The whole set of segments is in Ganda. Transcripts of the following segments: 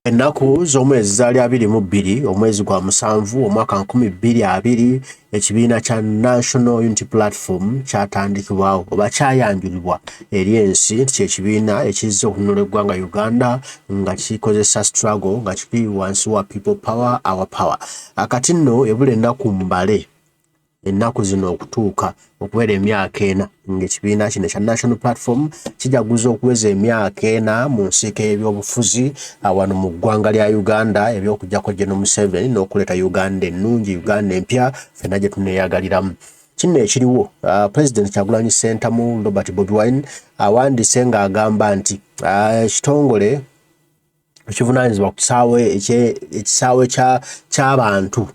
Ennaku z'omwezi zaali 22 omwezi gwa musanvu omwaka 2020 ekibiina kya National Unity Platform kyatandikibwawo oba kyayanjulibwa eri ensi nti kyekibiina ekizze okununula eggwanga Uganda nga kikozesa struggle nga kiri wansi wa people power our power. Akati nno ebula ennaku mbale ennaku zino okutuuka okubeera emyaka 4 ng'ekibiina kino ekya National Platform kijaguza okuweza emyaka 4 mu nsiike y'ebyobufuzi wano mu ggwanga lya Uganda eby'okuggyako Gen. Museveni n'okuleeta Uganda ennungi, Uganda empya ffenna gye tuneeyagaliramu. Kino ekiriwo President Kyagulanyi Ssentamu Robert Bobi Wine awandiise ng'agamba nti ekitongole ekivunaanyizibwa ku ekisaawe ky'abantu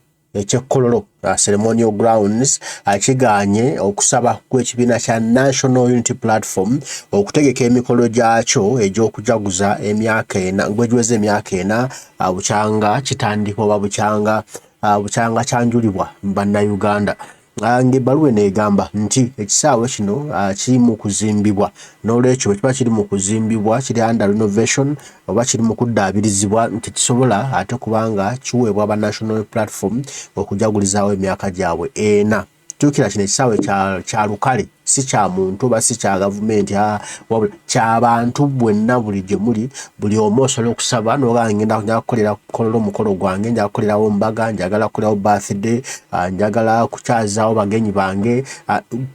Kye Kololo ceremonial grounds akiganye okusaba kw'ekibiina kya National Unity Platform okutegeka emikolo gyakyo egy'okujaguza emyaka 4 ngwegiweze emyaka 4 bukyanga kitandika oba bukyanga kyanjulibwa bannayuganda. Ng'ebbaluwa n'egamba nti ekisaawe kino kiri mu kuzimbibwa n'olwekyo kiba kiri mu kuzimbibwa kiri under renovation oba kiri mu kuddaabirizibwa nti kisobola ate kubanga kiweebwa aba National Platform okujagulizawo emyaka gyabwe 4. Tuukira kino ekisaawe kya lukale si kya muntu oba si kya gavumenti wabula ky'abantu bwenna buli gye muli buli omu osobola okusaba n'ogaa ngenda kukolera Kololo omukolo gwange njagala kukolerawo mbaga njagala kukolerawo birthday njagala kukyazaawo bagenyi bange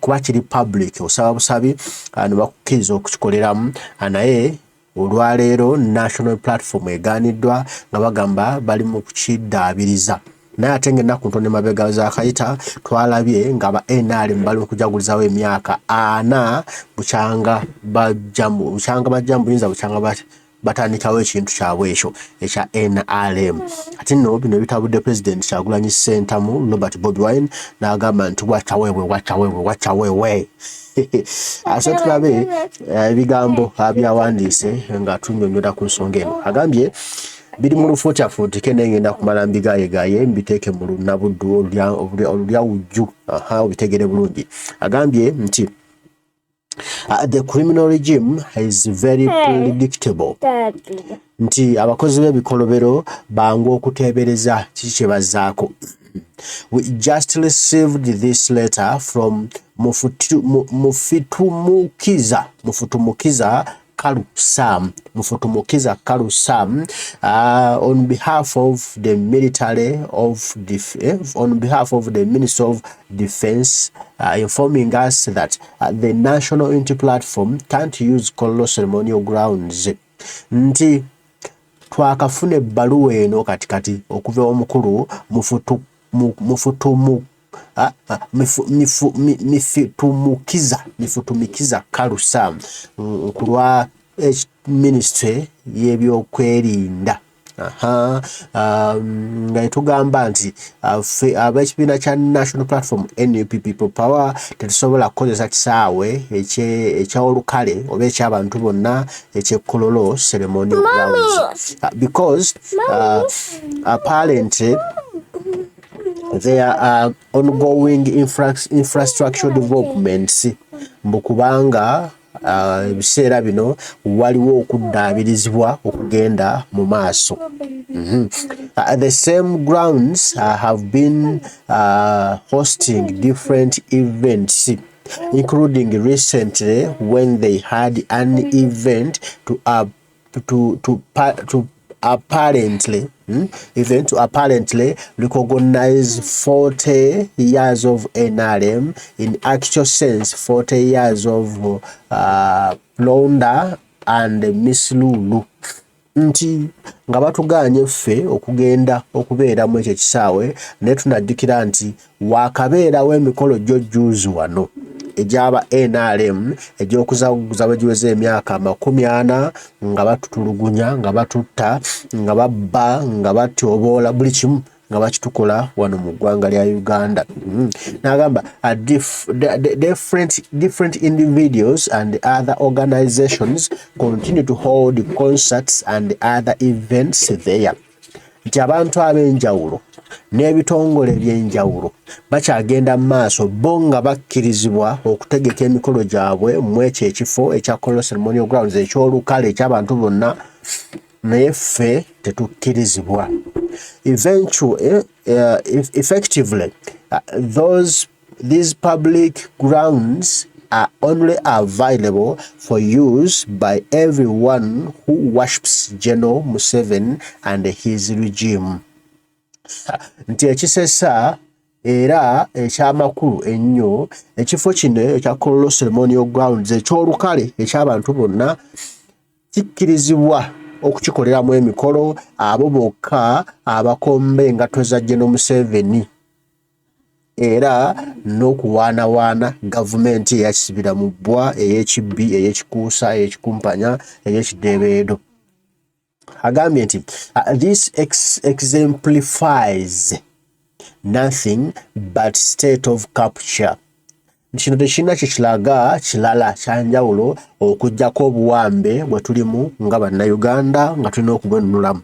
kuba kiri public osaba busabi ne bakukkiriza okukikoleramu naye olwaleero National Platform egaaniddwa nga bagamba bali mu kukiddaabiriza. Naye ate ng'ennaku ntono emabega zaakayita twalabye nga aba NRM bali mu kujagulizawo emyaka 4 bukyanga bajja mu buyinza bukyanga batandikawo ekintu kyabwe ekyo ekya NRM. Ate nno bino bitabudde President Kyagulanyi Ssentamu Robert Bobi Wine n'agamba nti watchawewe. Ase tulabe ebigambo byawandiise nga tunnyonnyola ku nsonga eno. Agambye biri mu lufuutiafuutike naye ngenda kumala mbigayegaye mbiteeke mu lunnabuddu olulya wujju obitegere bulungi. Agambye nti the criminal regime is very predictable. Nti abakozi b'ebikolobero bangu okuteebereza kiki kye bazzaako. We just received this letter from Mufutumukiza Kalu Sam on behalf of the military on behalf of the Ministry of Defense informing us that the National Unity Platform can't use Kololo ceremonial grounds. Nti twakafuna ebbaluwa eno katikati okuva omukulu Mufutumukiza Kalu Sam kulwa ministry y'ebyokwerinda nga tugamba nti ab'ekibiina kya National Platform NUP People Power tetusobola kukozesa kisaawe eky'olukale oba eky'abantu bonna Kye Kololo ceremonial grounds because apparently there are ongoing infrastructure developments mbukubanga ebiseera bino waliwo okuddaabirizibwa okugenda mu maaso. The same grounds have been hosting different events including recently when they had an event to apparently recognize 40 years of NRM, in actual sense 40 years of Londa and Miss Lulu. Nti nga batuganye ffe okugenda okubeeramu ekyo kisaawe naye tunajjukira nti wakabeerawo emikolo gy'ojjuuzi wano egy'aba NRM egy'okuzaguza bagiweze emyaka 40 nga batutulugunya nga batutta nga babba nga batyoboola buli kimu nga bakitukola wano mu ggwanga lya Uganda. N'agamba different individuals and other organizations continue to hold concerts and other events there. Nti abantu ab'enjawulo n'ebitongole eby'enjawulo bakyagenda mu maaso bo nga bakkirizibwa okutegeka emikolo gyabwe mu ekyo ekifo ekya Kololo ceremonial grounds eky'olukale eky'abantu bonna naye ffe tetukkirizibwa. Eventually, effectively, these public grounds are only available for use by everyone who worships General Museveni and his regime. Nti ekisesa era ekyamakulu ennyo ekifo kino ekya Kololo Ceremonial Grounds ekyolukale eky'abantu bonna kikkirizibwa okukikoleramu emikolo abo bokka abakomba engatto za General Museveni era n'okuwaanawaana gavumenti eyakisibira mu bbwa ey'ekibbi ey'ekikuusa ey'ekikumpanya ey'ekideebeedo. Agambye nti this exemplifies nothing but state of capture. Kino tekirina kyekilaga kilala kyanjawulo okuggyako obuwambe bwe tulimu nga bannayuganda nga tulina okubwenunulamu.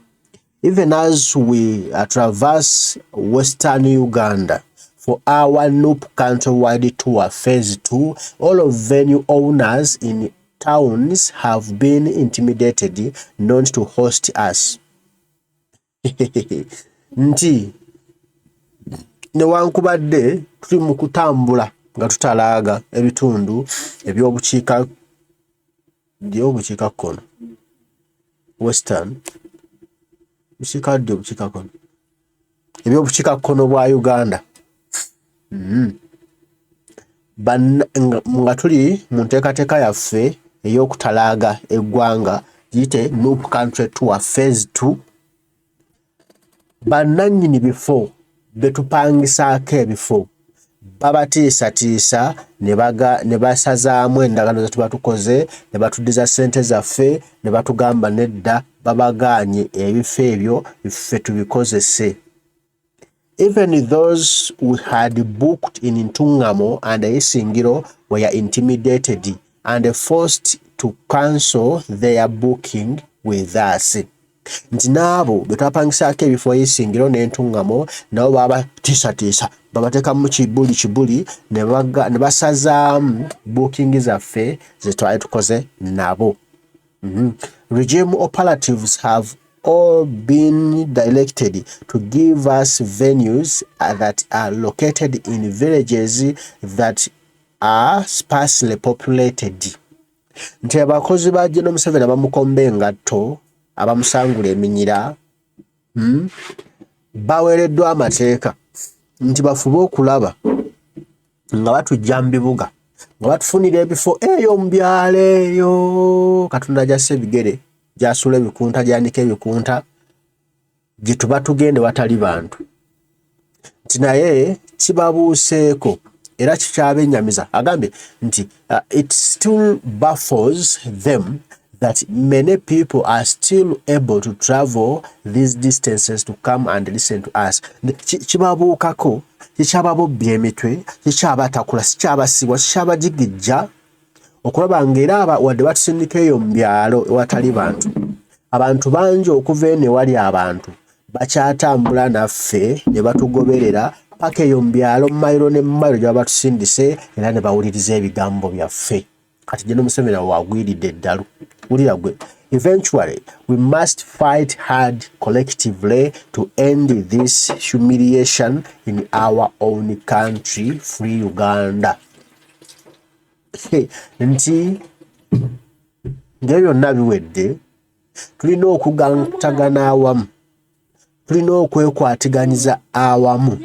Even as we traverse Western Uganda for our NUP countrywide tour phase 2, all of venue owners in towns have been intimidated not to host us. Nti newankubadde tuli mu kutambula nga tutalaaga ebitundu eby'obukiikakkono Western eby'obukiikakkono bwa Uganda nga tuli mu nteekateeka yaffe ey'okutalaaga eggwanga giyite NUP Country Tour Phase 2, bannannyini bifo betupangisaako ebifo babatiisatiisa ne basazaamu endagaano ze tuba tukoze ne batuddiza ssente zaffe ne batugamba nedda babagaanye ebifo ebyo ffe tubikozese. Even those we had booked in Ntungamo and Isingiro were intimidated and forced to cancel their booking with us. Nti naabo betwapangisaako ebifo Isingiro n'Entungamo nabo babatiisatiisa babateekamu kibuli ne basazaamu booking zaffe ze twali tukoze nabo. Regime operatives have all been directed to give us venues that are located in villages that are sparsely populated. Nti abakozi ba General Museveni abamukomba engatto abamusangula eminyira baweereddwa amateeka nti bafube okulaba nga batujja mu bibuga nga batufunira ebifo eyo mu byalo eyo Katonda gy'asse ebigere gy'asula ebikunta gy'anika ebikunta gye tuba tugende watali bantu. Nti naye kibabuuseeko era kikyabennyamiza. Agambye nti it still baffles them that many people are still able to travel these distances to come and listen to us. Kibabuukako, kikyababobbya emitwe, kikyabatakula, kikyabasibwa, kikyabajigijja okulaba ng'era wadde batusindika eyo mu byalo ewatali bantu. Abantu bangi okuva eno ewali abantu bakyatambula naffe ne batugoberera paka eyo mu byalo mu mayiro ne mu mayiro gye baba batusindise era ne bawuliriza ebigambo byaffe. Kati General Museveni wagwiridde eddalu. Wulira gwe. Eventually, we must fight hard collectively to end this humiliation in our own country, free Uganda. Nti ng'ebyo byonna biwedde tulina okugantagana awamu, tulina okwekwatiganyiza awamu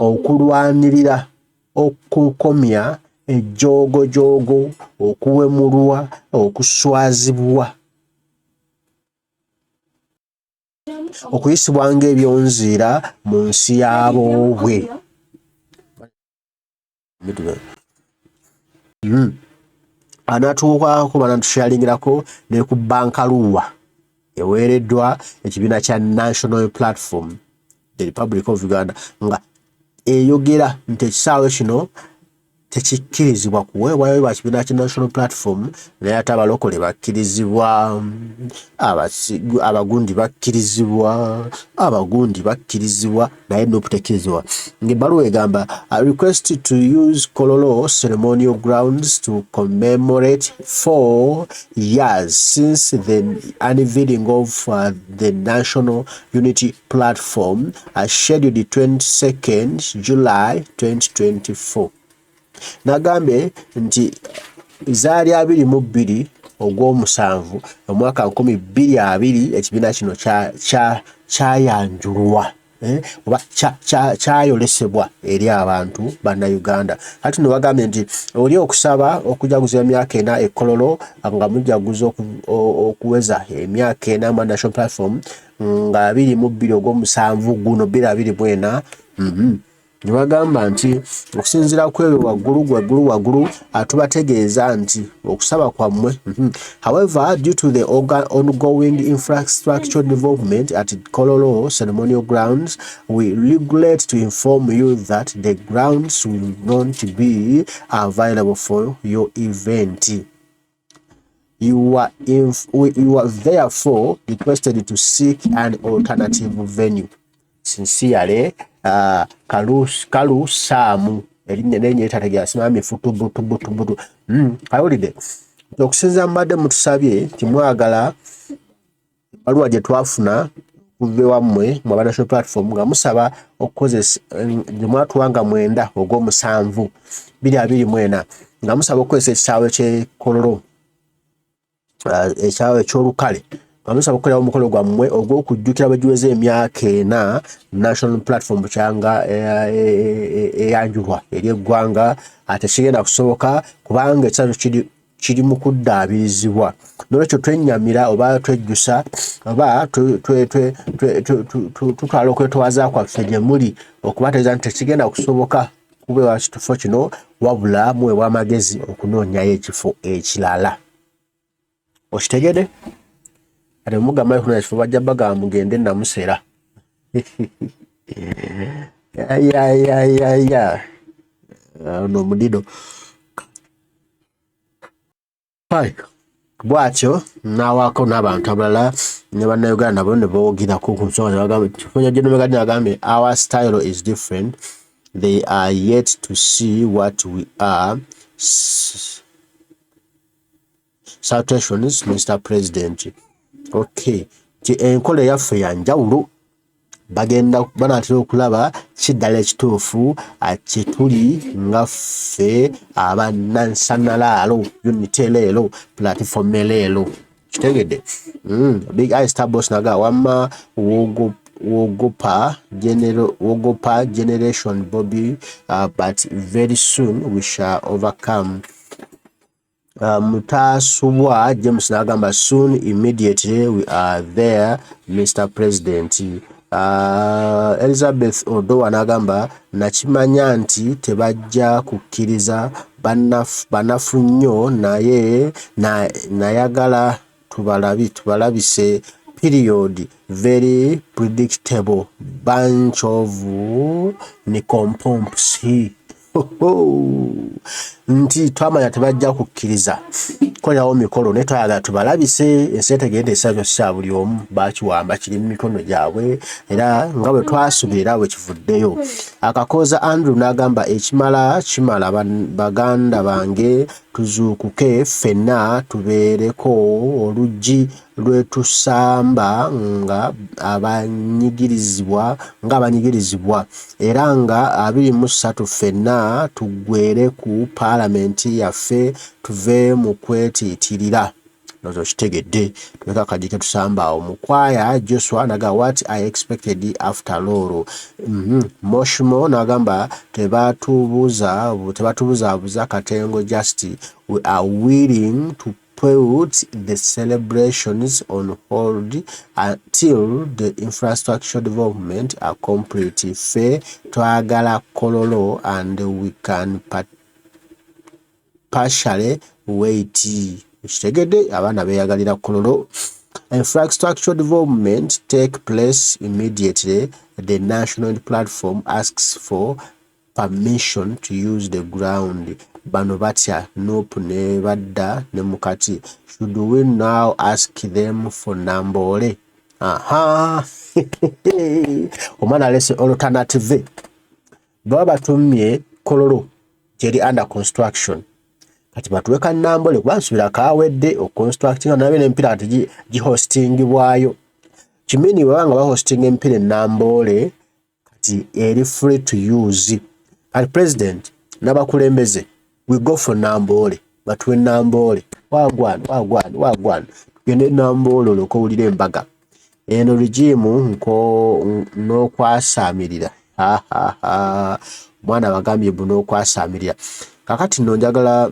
okulwanirira okukomya ejjoogojogo, okuwemulwa, okuswazibwa, okuyisibwa ng'ebyonziira mu nsi y'aboobwe. Anatuukako banatushalingirako ne ku Bankaluwa eweereddwa ekibiina kya National Platform the Republic of Uganda nga eyogera nti ekisaawe kino tekikkirizibwa kuweebwayo lwa kibiina kya national platform naye ate abalokole bakkirizibwa, abagundi bakkirizibwa naye Nup tekkirizibwa. Ng'ebbaluwa egamba request to use Kololo ceremonial grounds to commemorate 4 years since the unveiling of the National Unity Platform scheduled 22nd July 2024. Nagambe nti zaali 22 ogw'omusanvu omwaka 2020 ekibiina kino kyayanjulwa oba kyayolesebwa eri abantu bannayuganda. Kati no bagambye nti oli okusaba okujaguza emyaka 4 ekkololo nga mujaguza okuweza emyaka 4 mu national platform nga 22 ogw'omusanvu guno 2024. Nibagamba nti okusinziira ku ebyo waggulu tubategeeza nti okusaba kwammwe. However, due to the ongoing infrastructure development at Kololo ceremonial grounds, we regret to inform you that the grounds will not be available for your event. You are therefore requested to seek an alternative venue. Sincerely, Kalu Samu erinnya n'etategeera simami futubutubutubutu. Kayolide okusinza mbadde mutusabye timwagala baluwa gye twafuna kuve wammwe mu national platform nga musaba okukozesa gye mwatuwanga 9 ogw'omusanvu 2024 nga musaba okukozesa ekisaawe ky'e Kololo, ekisaawe ky'olukale. Amusaba okukolera omukolo gwammwe ogw'okujjukira bagiweze emyaka 4 national platform kyanga eyanjulwa eri eggwanga ate kigenda kusoboka kubanga ekisazo kiri mu kuddaabirizibwa. N'olwekyo twenyamira oba twejjusa oba tutwala okwetwaza kwaffe gye muli okubategeeza nti tekigenda kusoboka kubeewa kifo kino wabula muweebwa amagezi okunoonyayo ekifo ekirala. Okitegedde? Ate mugamba kuna kifo bajja bagamba mugende namusera. No mudido. Hai. Bwatyo nawako n'abantu abalala ne bannayuganda nabo ne boogirako ku nsonga bagamba kifunya gye nomega nagambe our style is different. They are yet to see what we are. Salutations, Mr. President. Okay. Enkola yaffe ya njawulo bagenda banaatera okulaba kiddala ekituufu kye tuli nga ffe abannansanalaalo unity leero platform leero kitegedde. Big eye star boss naga wamma wogopa generation Bobi, but very soon we shall overcome. Mutasubwa James nagamba soon immediately we are there Mr. President. Elizabeth Odowa nagamba nakimanya nti tebajja kukkiriza banafu nnyo naye nayagala tubalabise period very predictable bunch of nicompomps. Nti twamanya tebajja kukkiriza kolerawo mikolo naye twayagala tubalabise ensi etegedde esabyo kya buli omu bakiwamba kiri mu mikono gyabwe era nga bwe twasuubira bwe kivuddeyo. Akakoza Andrew n'agamba ekimala baganda bange tuzuukuke ffenna tubeereko oluggi lwetusamba nga abanyigirizibwa era nga 23 ffenna tuggwere ku paalamenti yaffe tuve mu kwetiitirira. Nozo kitegedde tuleka akajike tusamba omukwaya Joshua naga what I expected after all. Moshimo nagamba tebatubuza katengo just we are willing to put the celebrations on hold until the infrastructure development are complete. Fe twagala Kololo and we can partially wait. Kitegedde abaana beyagalira Kololo. Infrastructure development take place immediately. The national platform asks for permission to use the ground. Bano batya Nup ne badda ne mukati. Should we now ask them for Nambole? Aha. Omwana lese alternative. Baba tumye Kololo jeri under construction. Kati batuweka Nambole kubansubira kawedde o constructing nabe n'empira ati gi hosting bwayo. Kimini wabanga ba hosting empire Nambole kati eri free to use. At president n'abakulembeze we go for Nambole but we Nambole wagwan tugende Nambole oloko ulire embaga eno regime nko n'okwasamirira mwana bagambye buno okwasamirira kakati nno njagala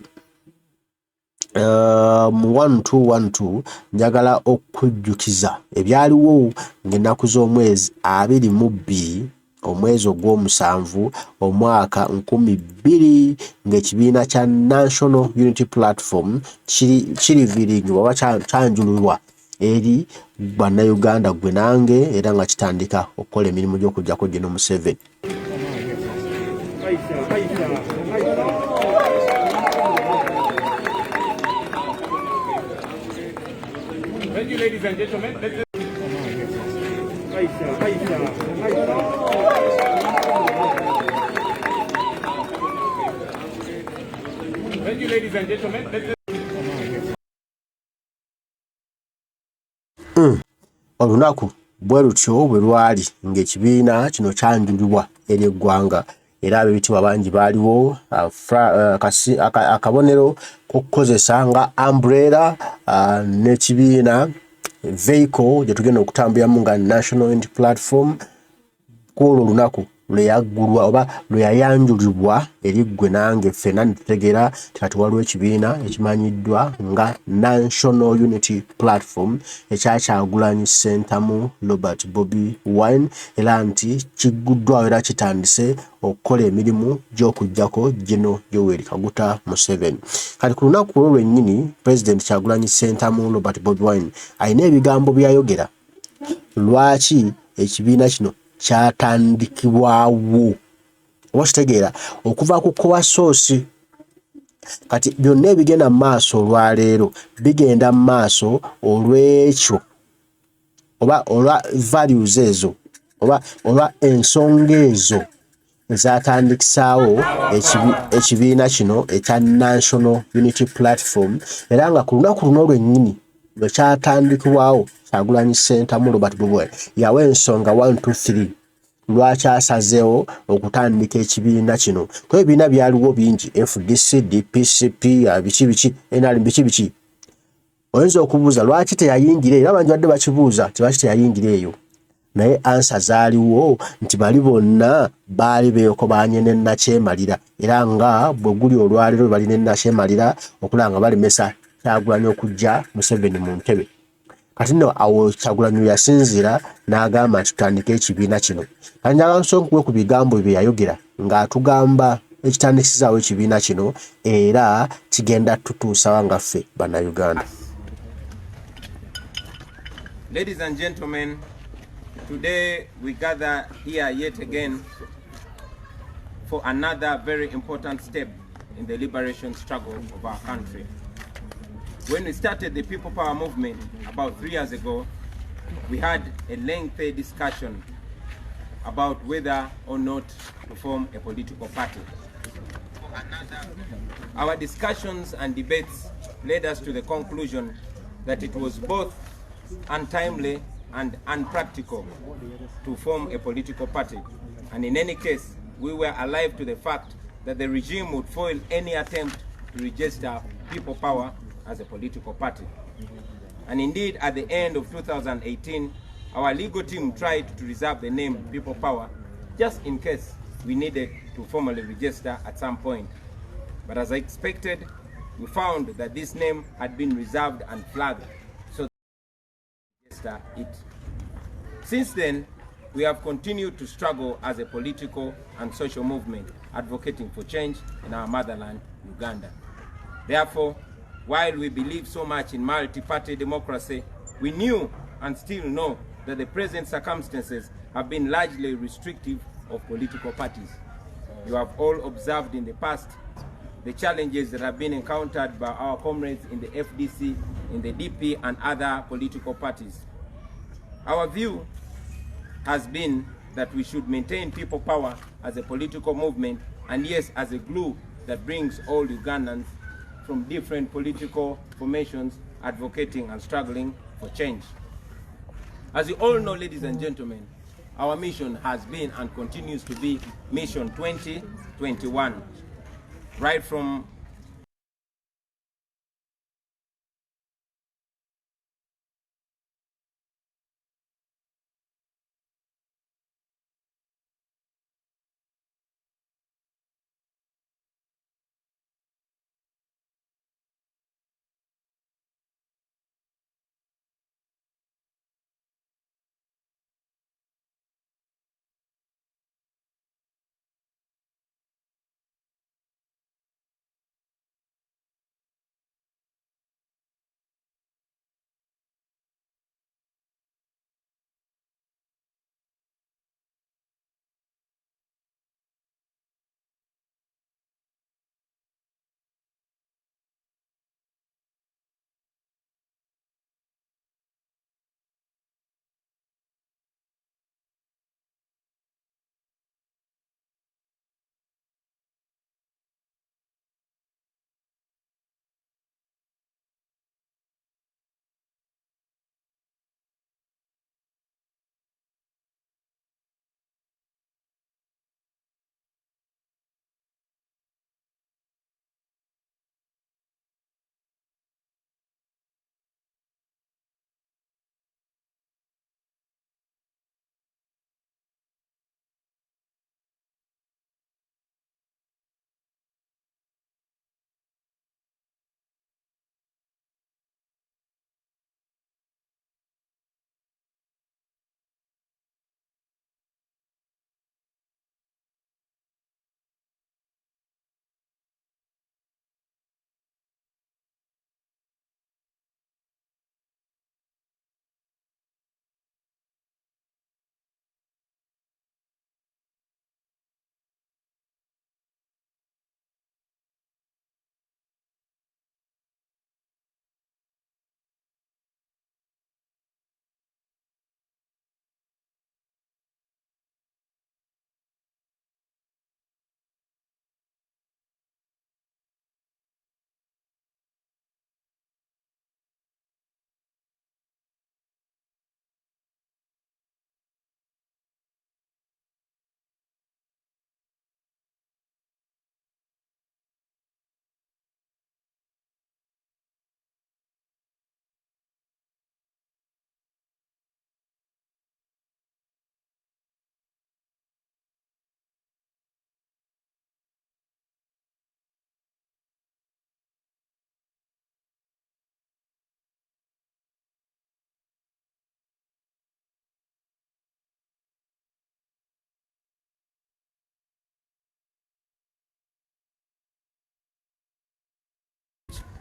mu 1212 njagala okujjukiza ebyaliwo ng'ennaku z'omwezi 22 omwezi ogw'omusanvu omwaka 2000 ng'ekibiina kya National Unity Platform kiriviringibwa oba kyanjululwa eri bannayuganda gwe nange era nga kitandika okukola emirimu gy'okujjako Gen. Museveni. Thank you, ladies and gentlemen. Thank you, ladies and gentlemen. Olunaku bwe lutyo bwe lwali ng'ekibiina kino kyanjulibwa eri eggwanga era ab'ebitiibwa bangi baaliwo akabonero k'okukozesa nga umbrella n'ekibiina vehicle gye tugenda okutambuliramu nga National Unity Platform kwolwo olunaku lwe yaggulwa oba lwe yayanjulibwa eri ggwe nange ffenna ne tutegeera kati waliwo ekibiina ekimanyiddwa nga National Unity Platform ekyakyagulanyi Ssentamu Robert Bobi Wine era nti kigguddwawo era kitandise okukola emirimu gy'okuggyako Gen. Yoweri Kaguta Museveni. Kati ku lunaku olwo lwennyini President Kyagulanyi Ssentamu Robert Bobi Wine alina ebigambo byayogera lwaki ekibiina kino kyatandikibwawo oba kitegeera okuva ku kowa source. Kati byonna ebigenda mu maaso olwaleero bigenda mu maaso olw'ekyo oba olwa values ezo oba olwa ensonga ezo ezatandikisaawo ekibiina kino ekya National Unity Platform era nga ku lunaku luno lwennyini lwe kyatandikibwawo Kyagulanyi Ssentamu Robert Bobi Wine yawa ensonga 1, 2, 3 lwaki asazeewo okutandika ekibiina kino. Kuba ebibiina byaliwo bingi FDC, DPCP, biki NRM biki oyinza okubuuza lwaki teyayingira era bangi badde bakibuuza lwaki teyayingira eyo naye ansa zaaliwo nti bali bonna baali beekobaanye ne Nakyemalira era nga bwe guli olwaleero bali ne Nakyemalira okulaba nga balemesa Kyagulanyi okujja Museveni mu ntebe. Kati nno awo Kyagulanyi yasinzira n'agamba nti tutandike ekibiina kino. Kati njagala nsonkuwe ku bigambo bye yayogera ng'atugamba ekitandikisizaawo ekibiina kino era kigenda tutuusawa nga ffe bannayuganda. Ladies and gentlemen, today we gather here yet again for another very important step in the liberation struggle of our country. When we started the People Power movement about 3 years ago, we had a lengthy discussion about whether or not to form a political party. Our discussions and debates led us to the conclusion that it was both untimely and unpractical to form a political party. And in any case, we were alive to the fact that the regime would foil any attempt to register People Power as a political party. And indeed, at the end of 2018, our legal team tried to reserve the name People Power just in case we needed to formally register at some point. But as I expected, we found that this name had been reserved and flagged, so we register it. Since then, we have continued to struggle as a political and social movement advocating for change in our motherland, Uganda. Therefore, while we believe so much in multi-party democracy, we knew and still know that the present circumstances have been largely restrictive of political parties. You have all observed in the past the challenges that have been encountered by our comrades in the FDC, in the DP, and other political parties. Our view has been that we should maintain people power as a political movement, and yes, as a glue that brings all Ugandans from different political formations advocating and struggling for change. As you all know, ladies and gentlemen, our mission has been and continues to be Mission 2021. Right from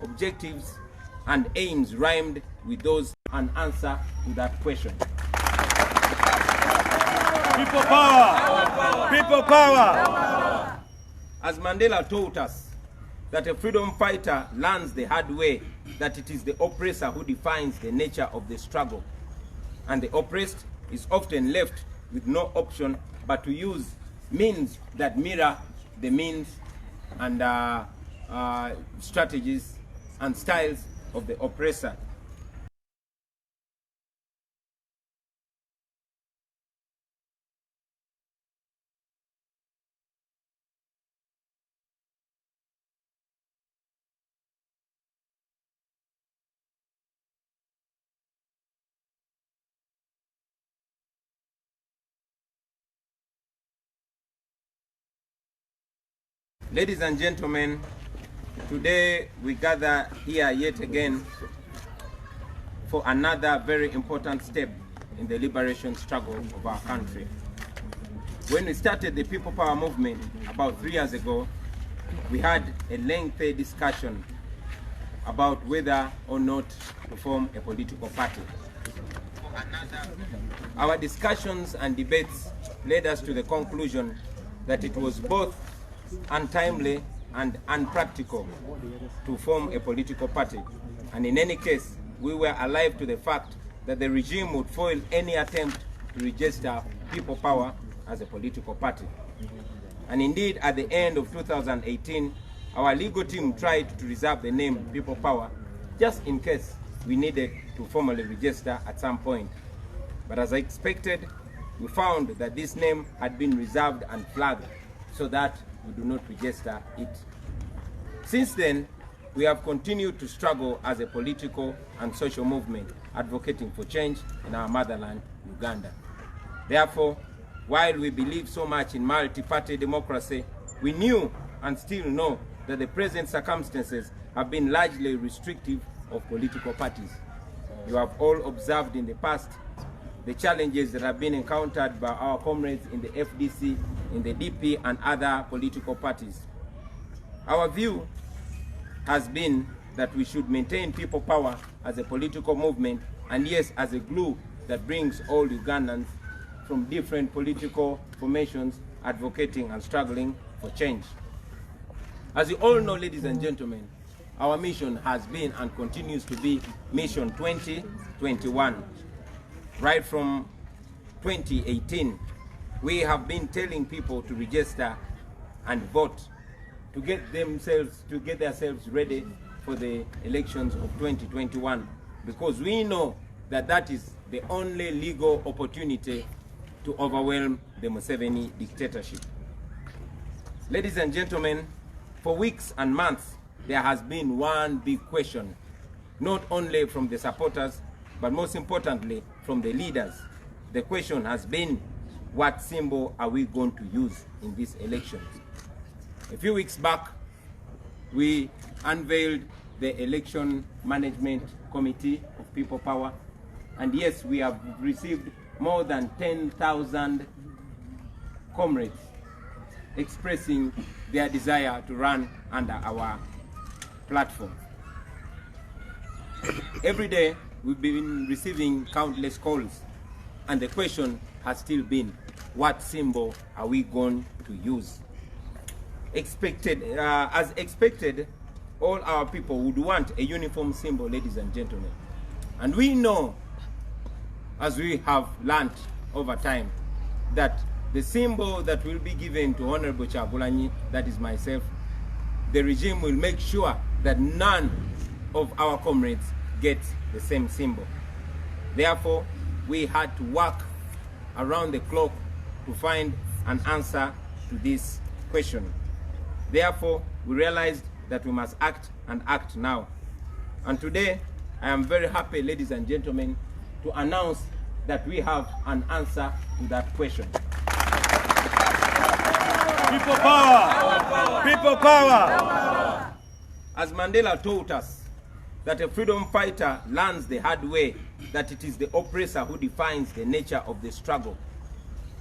objectives and aims rhymed with those an answer to that question. People power! People power! As Mandela taught us that a freedom fighter learns the hard way that it is the oppressor who defines the nature of the struggle, and the oppressed is often left with no option but to use means that mirror the means and strategies and styles of the oppressor. Ladies and gentlemen, today we gather here yet again for another very important step in the liberation struggle of our country. When we started the People Power movement about 3 years ago, we had a lengthy discussion about whether or not to form a political party. Our discussions and debates led us to the conclusion that it was both untimely and unpractical to form a political party. And in any case, we were alive to the fact that the regime would foil any attempt to register People Power as a political party. And indeed, at the end of 2018, our legal team tried to reserve the name People Power just in case we needed to formally register at some point. But as I expected, we found that this name had been reserved and flagged so that we do not register it. Since then, we have continued to struggle as a political and social movement advocating for change in our motherland, Uganda. Therefore, while we believe so much in multi-party democracy, we knew and still know that the present circumstances have been largely restrictive of political parties. You have all observed in the past the challenges that have been encountered by our comrades in the FDC, in the DP, and other political parties. Our view has been that we should maintain People Power as a political movement, and yes, as a glue that brings all Ugandans from different political formations advocating and struggling for change. As you all know, ladies and gentlemen, our mission has been and continues to be Mission 2021. Right from 2018, we have been telling people to register and vote to get themselves ready for the elections of 2021, because we know that that is the only legal opportunity to overwhelm the Museveni dictatorship. Ladies and gentlemen, for weeks and months, there has been one big question, not only from the supporters, but most importantly, from the leaders. The question has been, what symbol are we going to use in these elections? A few weeks back, we unveiled the Election Management Committee of People Power, and yes, we have received more than 10,000 comrades expressing their desire to run under our platform. Every day, we've been receiving countless calls, and the question has still been, what symbol are we going to use? As expected, all our people would want a uniform symbol, ladies and gentlemen. And we know, as we have learned over time, that the symbol that will be given to Honorable Kyagulanyi, that is myself, the regime will make sure that none of our comrades get the same symbol. Therefore, we had to work around the clock to find an answer to this question. Therefore, we realized that we must act, and act now. And today, I am very happy, ladies and gentlemen, to announce that we have an answer to that question. People power! People power! As Mandela taught us that a freedom fighter learns the hard way that it is the oppressor who defines the nature of the struggle,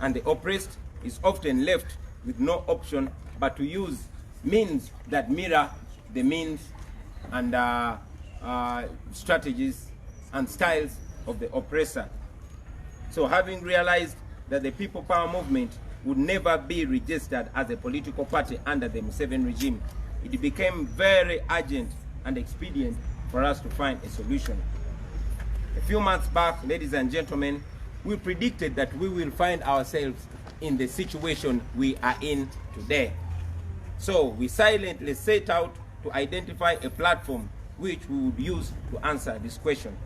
and the oppressed is often left with no option but to use means that mirror the means and strategies and styles of the oppressor. So having realized that the People Power movement would never be registered as a political party under the Museveni regime, it became very urgent and expedient for us to find a solution. A few months back, ladies and gentlemen, we predicted that we will find ourselves in the situation we are in today. So we silently set out to identify a platform which we would use to answer this question.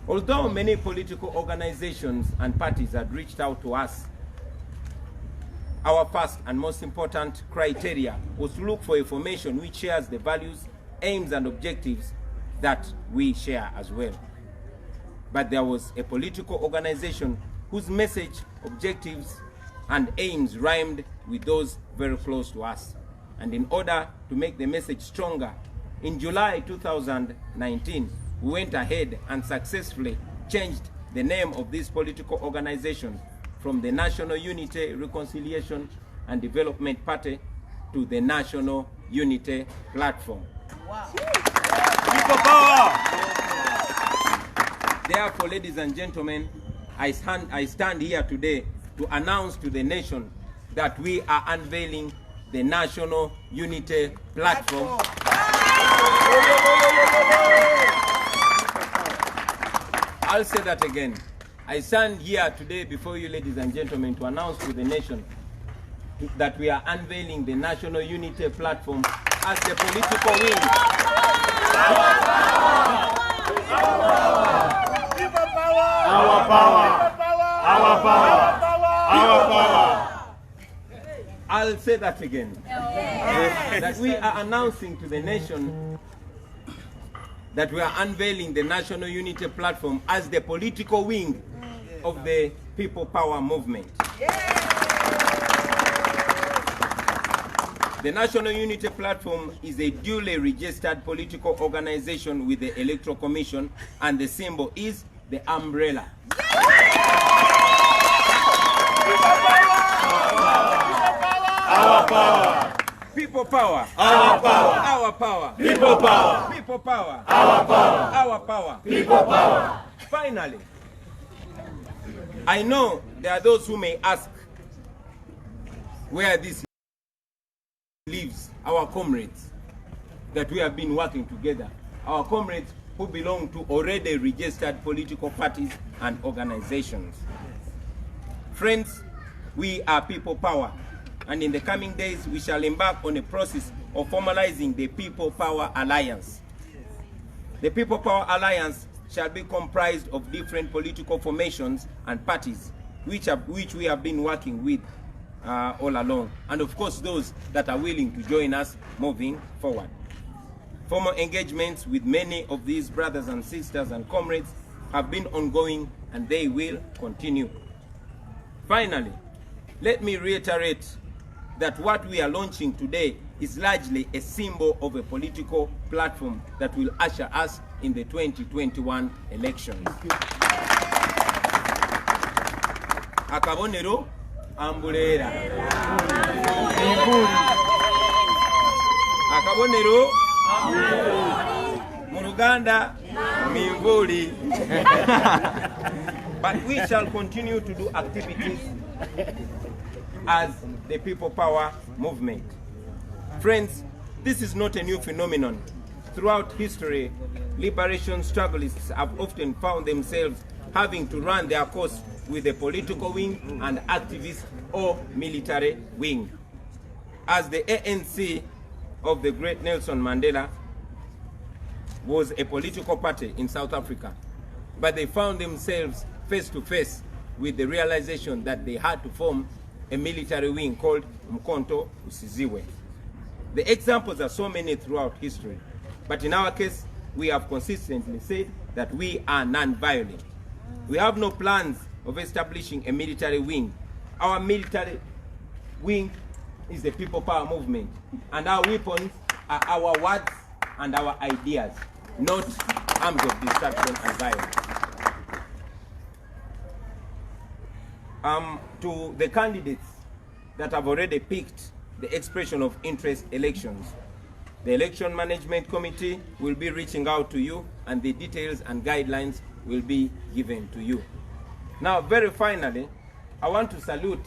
Although many political organizations and parties had reached out to us, our first and most important criteria was to look for a formation which shares the values, aims, and objectives that we share as well. But there was a political organization whose message, objectives, and aims rhymed with those very close to us. And in order to make the message stronger, in July 2019, we went ahead and successfully changed the name of this political organization from the National Unity, Reconciliation and Development Party to the National Unity Platform. Wow. People power! Therefore, ladies and gentlemen, I stand here today to announce to the nation that we are unveiling the National Unity Platform. I'll say that again. I stand here today before you, ladies and gentlemen, to announce to the nation that we are unveiling the National Unity Platform as the political wing. Our power. Our power. Our power. I'll say that again. That we are announcing to the nation that we are unveiling the National Unity Platform as the political wing of the People Power movement. The National Unity Platform is a duly registered political organization with the Electoral Commission, and the symbol is the umbrella. Our power. People power. Our power. Our power. People power. People power. Our power. Our power. People power. Finally, I know there are those who may ask where this leaves our comrades that we have been working together, our comrades who belong to already registered political parties and organizations. Friends, we are People Power, and in the coming days we shall embark on a process of formalizing the People Power Alliance. The People Power Alliance shall be comprised of different political formations and parties which we have been working with all along, and of course those that are willing to join us moving forward. Formal engagements with many of these brothers and sisters and comrades have been ongoing, and they will continue. Finally, let me reiterate that what we are launching today is largely a symbol of a political platform that will usher us in the 2021 elections. Akabonero ambulera. Akabonero Muruganda Mimvuli. But we shall continue to do activities as the People Power movement. Friends, this is not a new phenomenon. Throughout history, liberation struggleists have often found themselves having to run their course with a political wing and activist or military wing. As the ANC of the great Nelson Mandela was a political party in South Africa, but they found themselves face to face with the realization that they had to form a military wing called Mkonto Usiziwe. The examples are so many throughout history, but in our case, we have consistently said that we are non-violent. We have no plans of establishing a military wing. Our military wing is the People Power movement, and our weapons are our words and our ideas, not arms of destruction and violence. To the candidates that have already picked the expression of interest elections, the Election Management Committee will be reaching out to you, and the details and guidelines will be given to you. Now, very finally, I want to salute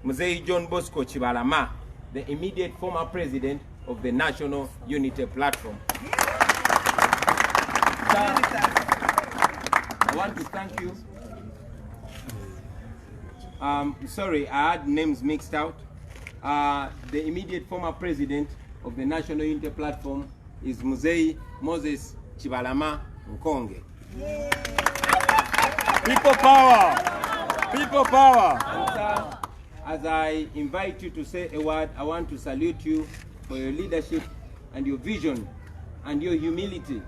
Mzee John Bosco Chibalama, the immediate former president of the National Unity Platform. I want to thank you. Sorry, I had names mixed out. The immediate former president of the National Unity Platform is Mzee Moses Chibalama Nkonge. People power. People power. And sir, as I invite you to say a word, I want to salute you for your leadership and your vision and your humility,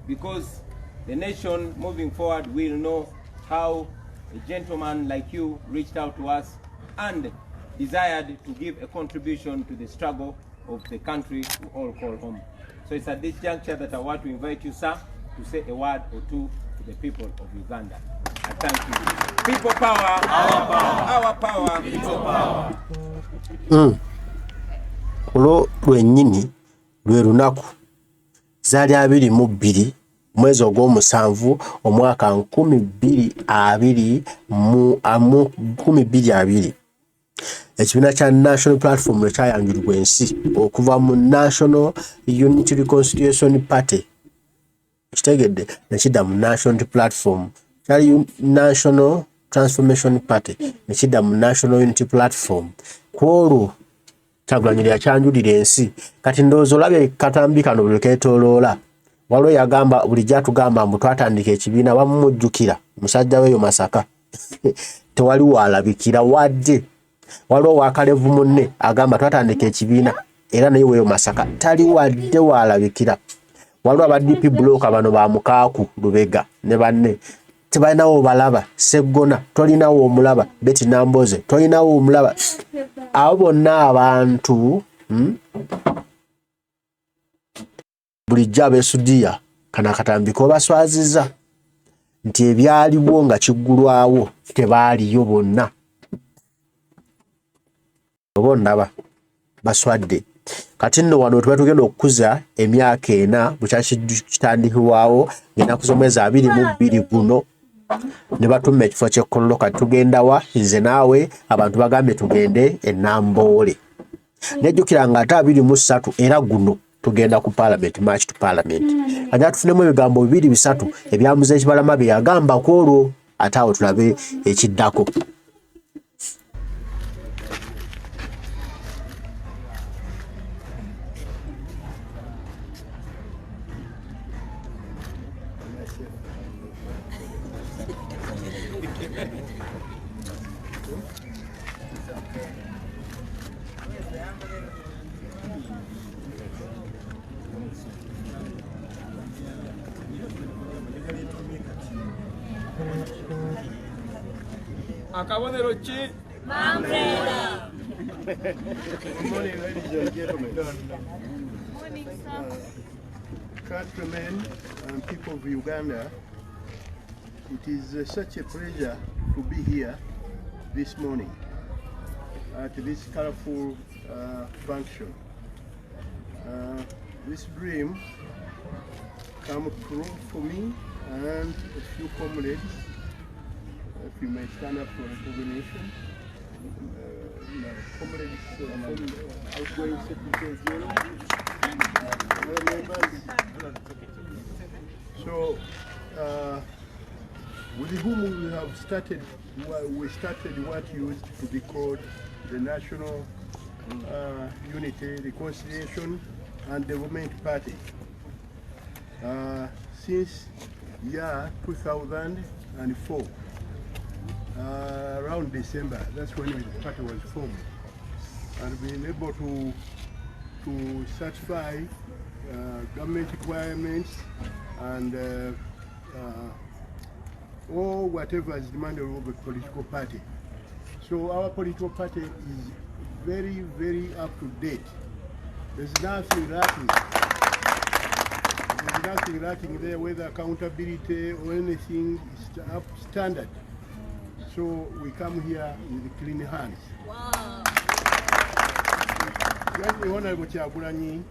because the nation moving forward will know how a gentleman like you reached out to us and desired to give a contribution to the struggle of the country we all call home. So it's at this juncture that I want to invite you, sir, to say a word or two to the people of Uganda. I thank you. People power. Our power. Our power. People power. Olwo lwennyini lwe lunaku zaali 22 mwezi ogw'omusanvu omwaka 2020. ekibiina kya National Platform ekyayanjulibwa ensi okuva mu National Unity Reconciliation Party kitegedde nekidda mu National Platform kyali National Transformation Party nekidda mu National Unity Platform kwolwo Kyagulanyi yakyanjulira ensi kati ndowooza olabye katambi kano buli keetooloola waliwo yagamba bulijjo atugamba mbu twatandika ekibiina bamumujjukira musajja weeyo Masaka tewali waalabikira wadde waliwo wakalevu munne agamba twatandika ekibiina era naye weeyo Masaka tali wadde waalabikira waliwo aba DP bloka bano ba Mukaaku Lubega ne banne tebalinawo balaba Seggona tolinawo omulaba Betty Namboze tolinawo omulaba abo bonna abantu bulijjo abeesudiya kana akatambiko obaswaziza nti ebyaliwo nga kiggulwawo tebaaliyo bonna obonnaba baswadde kati nno wano tuba tugenda okukuza emyaka 4 bukyakitandikibwawo ng'ennaku z'omwezi 22 guno ne batumma ekifo Kye Kololo kati tugenda wa nze naawe abantu bagambye tugende e Namboole nejjukira nga ate 23 era guno tugenda ku Parliament March to Parliament kanya tufunemu ebigambo 2-3 ebyamuze ekibalama bye yagamba ku olwo ate awo tulabe ekiddako. Akabonero ki? Umbrella. Good morning, ladies and gentlemen. Morning, sir. Countrymen and people of Uganda, it is such a pleasure to be here this morning at this colorful function. This dream came true for me and a few comrades. If you may stand up for recognition. Comrades from outgoing Secretary General, members. So, with whom we have started, we started what used to be called the National Unity, Reconciliation and Development Party. Since year 2004. Around December, that's when the party was formed, and being able to satisfy government requirements and or whatever is demanded of a political party. So our political party is very, very up to date. There's nothing lacking. There's nothing lacking there, whether accountability or anything is up standard. So we come here with clean hands. Wow. When the Honorable Kyagulanyi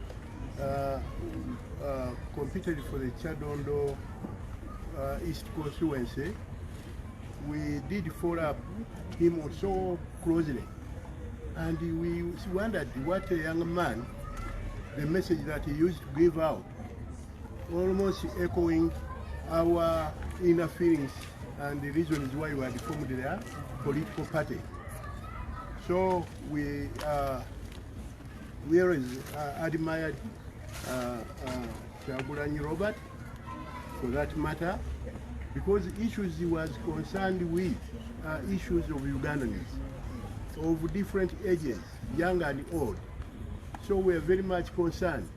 competed for the Chadondo East constituency, we did follow up him so closely. And we wondered what a young man, the message that he used to give out, almost echoing our inner feelings and the reasons why we had formed their political party. So we always admired Kyagulanyi Robert for that matter, because issues he was concerned with are issues of Ugandans of different ages, young and old. So we are very much concerned.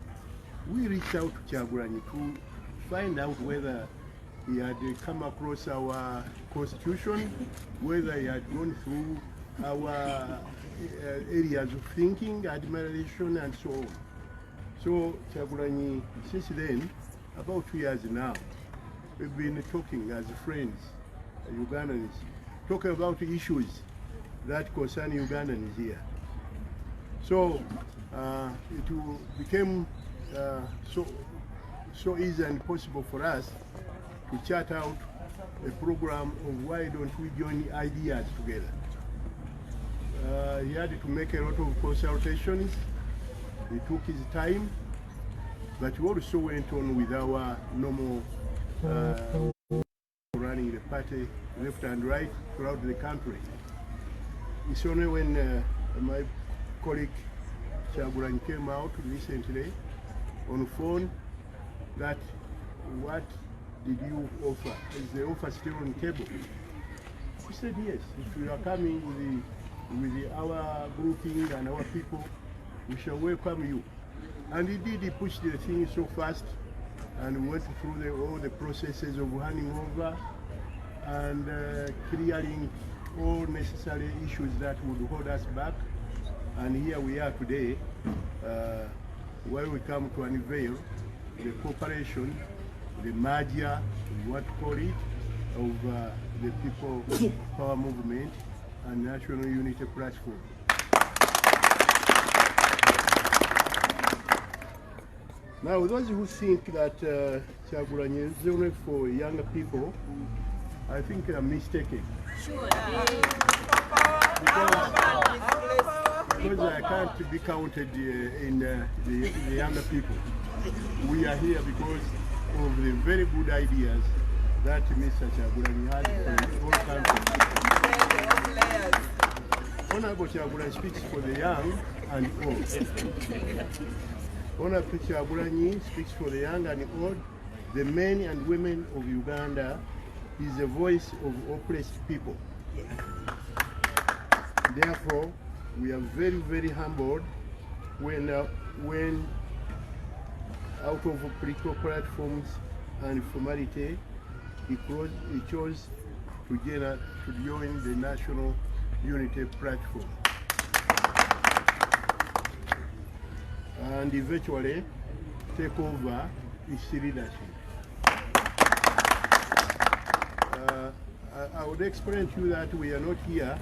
We reached out to Kyagulanyi to find out whether he had come across our constitution, whether he had gone through our areas of thinking, admiration, and so on. So Kyagulanyi, since then, about 2 years now, we've been talking as friends, Ugandans, talking about issues that concern Ugandans here. So it became so easy and possible for us to chart out a program of why don't we join ideas together. He had to make a lot of consultations. He took his time, but we also went on with our normal running the party left and right throughout the country. It's only when my colleague Kyagulanyi came out recently on the phone that what did you offer? Is the offer still on the table? He said yes. If we are coming with our grouping and our people, we shall welcome you. And he did. He pushed the thing so fast, and we went through all the processes of handing over and clearing all necessary issues that would hold us back. And here we are today, where we come to unveil the cooperation, the merger, what to call it, of the People Power Movement and National Unity Platform. Now, those who think that Kyagulanyi is only for younger people, I think they are mistaken. Sure. Because I can't be counted in the younger people. We are here because of the very good ideas that Mr. Kyagulanyi had for the whole country. Honorable Kyagulanyi speaks for the young and old. Honorable Kyagulanyi speaks for the young and old, the men and women of Uganda. Is the voice of oppressed people. Therefore, we are very, very humbled when out of political platforms and formality, he chose to join the National Unity Platform. And eventually take over its leadership. I would explain to you that we are not here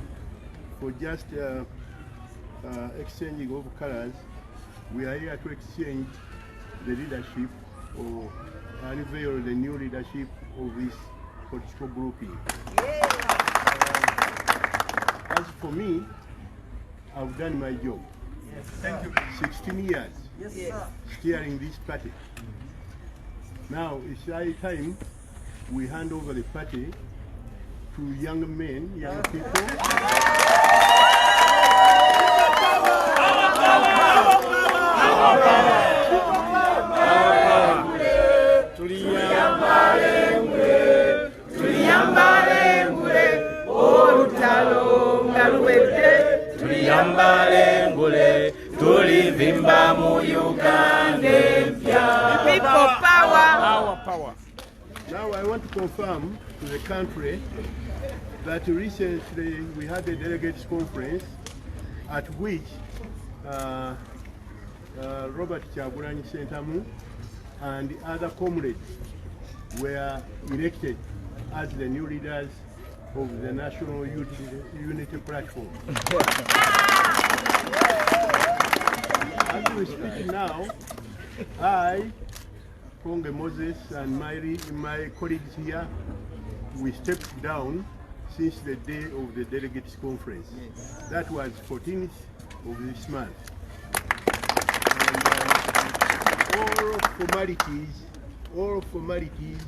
for just exchanging of colors. We are here to exchange the leadership or unveil the new leadership of this political grouping. As for me, I've done my job. Yes, thank you. 16 years steering this party. Now it's high time we hand over the party to young men, young people. People power. Now I want to confirm to the country that recently we had a delegates conference at which Robert Kyagulanyi Sentamu and other comrades were elected as the new leaders of the National Unity Platform. As we speak now, I, Konge Moses, and my colleagues here, we stepped down since the day of the delegates conference. That was 14th of this month. And all formalities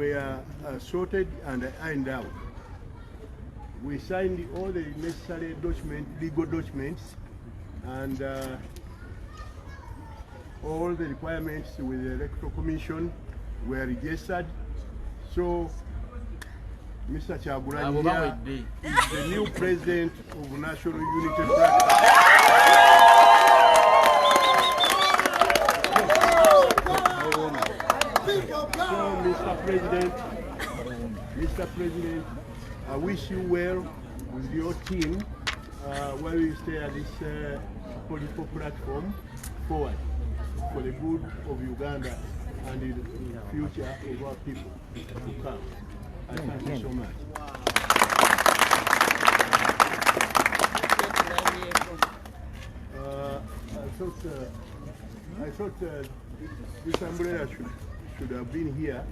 were sorted and ironed out. We signed all the necessary legal documents, and all the requirements with the Electoral Commission were registered. So Mr. Kyagulanyi is the new president of National Unity Platform. So Mr. President, I wish you well with your team while you stay at this political platform forward for the good of Uganda and the future of our people to come. I thank you so much. I thought this umbrella should have been here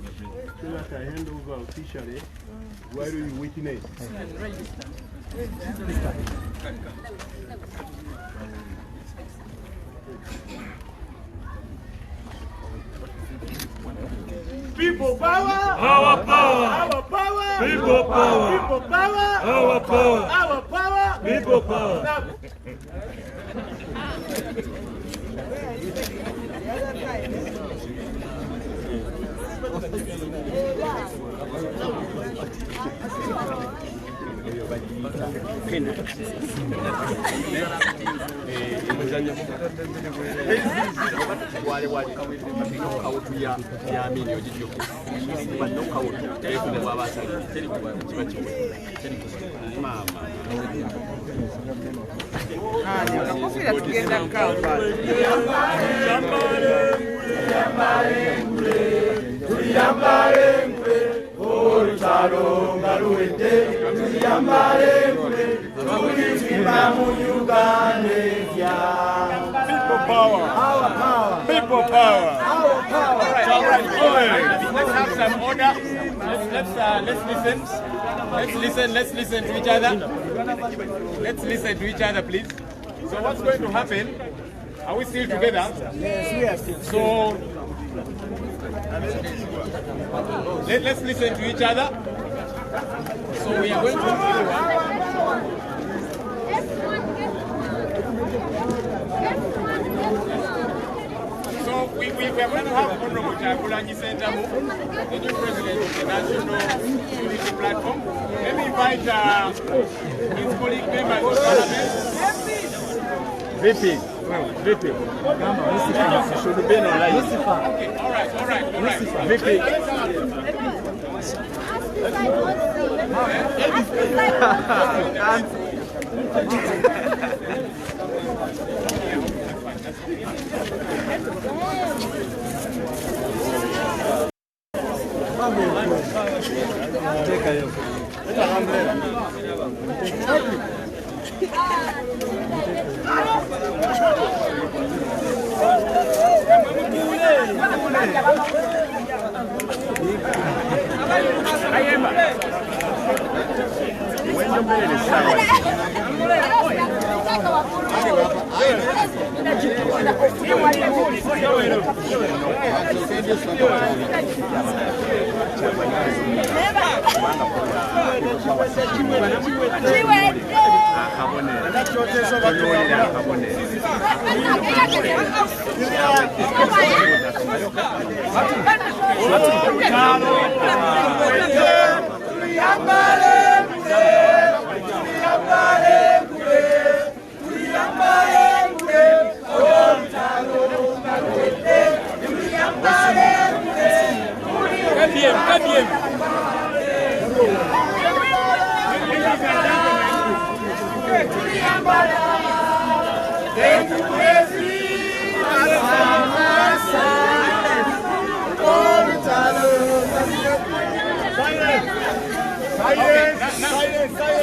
so that I hand over officially while we witness. People power, our power, our power, people power, people power, our power, our power, people power. People power. Our power. Let's have some order. Let's listen to each other. Let's listen to each other, please. So what's going to happen? Are we still together? Yes, we are. So let's listen to each other. So we are going to we are going to have Honorable Kye Center, the new president of the National Unity Platform. Let me invite his colleague members of Parliament. VP. Should have been online. Okay, all right. VP.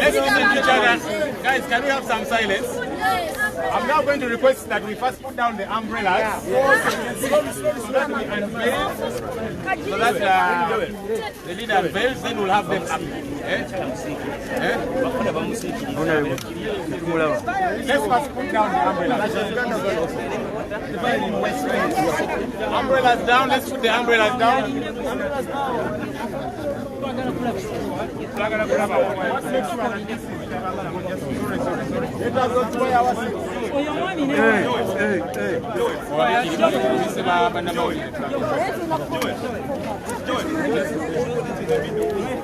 Let's listen to each other. Guys, can we have some silence? I'm now going to request that we first put down the umbrellas so that we unveil, so that the leader unveils, then we'll have them up. Let's first put down the umbrellas. Umbrellas down, let's put the umbrellas down.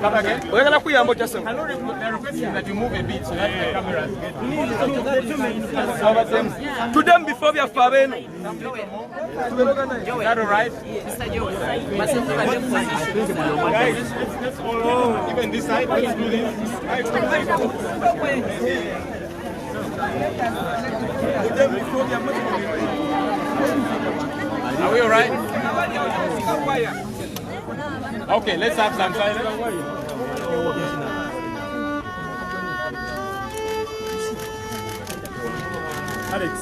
Come again? They're requesting that you move a bit so that the cameras get to them before we are far in. Is that all right? Guys, let's all, even this side, let's do this. Are we all right? Okay, let's have some silence. Alex,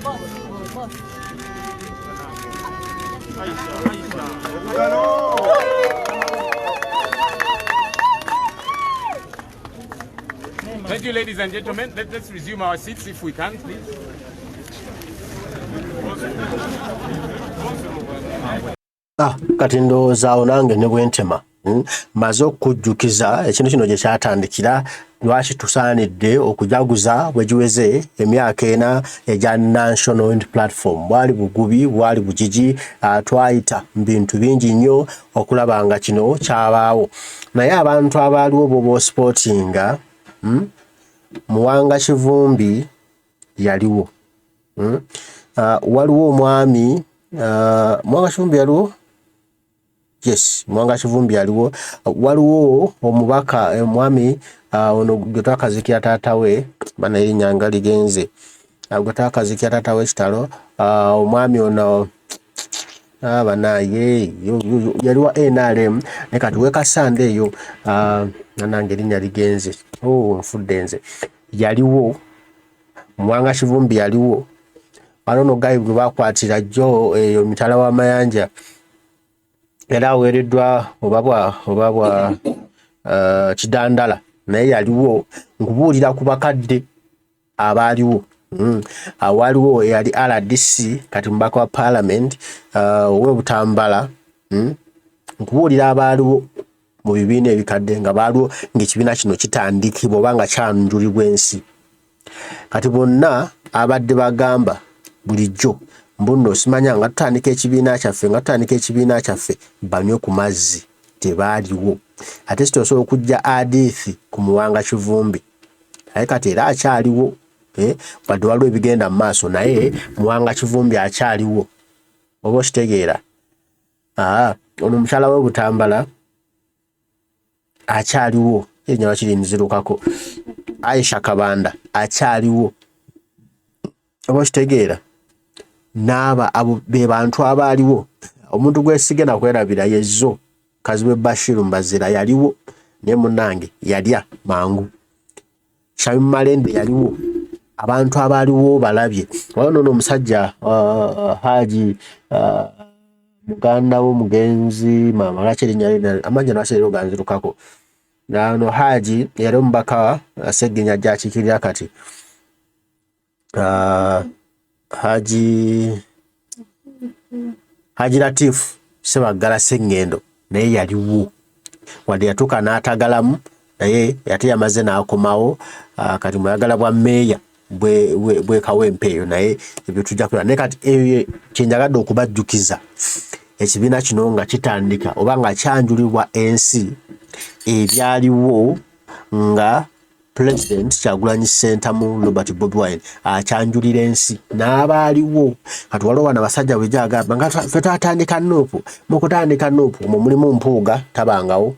Thank you, ladies and gentlemen. Let's resume our seats if we can, please. Kati ndowooza nange ne bwentema maze okujjukiza ekintu kino gye kyatandikira lwaki tusaanidde okujaguza bwe giweze emyaka ena egya National Unity Platform. Bwali bugubi, bwali bugigi, twayita mu bintu bingi nnyo okulaba nga kino kyabaawo. Naye abantu abaaliwo bo sportinga Muwanga Kivumbi yaliwo. Waliwo omwami Muwanga Kivumbi yaliwo? Yes, Muwanga Kivumbi yaliwo. Waliwo omubaka omwami ono gwe twakazikira taata we bana erinnya nga ligenze. Gwe twakazikira taata we kitalo omwami ono banaye yaliwa NRM ne kati wekasande eyo nange erinnya ligenze. Nfudde nze. Yaliwo Muwanga Kivumbi yaliwo. Balono gayi gwe bakwatira jjo eyo mitala w'amayanja era aweereddwa obabwa Kidandala naye yaliwo. Nkubuulira ku bakadde abaaliwo. Waliwo yali RDC kati mubaka wa Parliament owe Butambala. Nkubuulira abaaliwo mu bibiina ebikadde nga baaliwo ng'ekibiina kino kitandikibwa oba nga kyanjulibwa ensi. Kati bonna abadde bagamba bulijjo mbuno simanya nga tutandika ekibiina kyaffe banywe ku mazzi tebaaliwo. Ate sitosobola okujja hadithi ku Muwanga Kivumbi naye kati era akyaliwo. Wadde waliwo ebigenda mu maaso naye Muwanga Kivumbi akyaliwo. Oba okitegeera? Ono mukyala we Butambala akyaliwo. Erinnya kiri nzirukako. Aisha Kabanda akyaliwo. Oba okitegeera? N'aba abo be bantu abaaliwo. Omuntu gwesige nakwerabira yezzo Kaziwe Bashiru Mbazira yaliwo ne munnange yalya mangu. Shabi Malende yaliwo. Abantu abaaliwo balabye. Wano omusajja Haji muganda wo mugenzi mama lacherinnya amanya nasero ganzirukako. Nano Haji yali omubaka Segenya gyakikirira kati. Haji Latif Sebagala Sengendo naye yaliwo. Wadde yatuuka n'atagalamu naye yate yamaze n'akomawo kati mwagala bwa meeya bwe kawempe eyo naye ebyo tujja kulaba. Naye kati kyenjagadde okubajjukiza ekibiina kino nga kitandika oba nga kyanjulibwa ensi ebyaliwo nga President Kyagulanyi Ssentamu Robert Bobi Wine akyanjulira ensi n'abaaliwo. Kati waliwo bano abasajja bwe gyagamba nga ffe twatandika Nup. Mu kutandika Nup omwo mulimu Mpuuga tabangawo.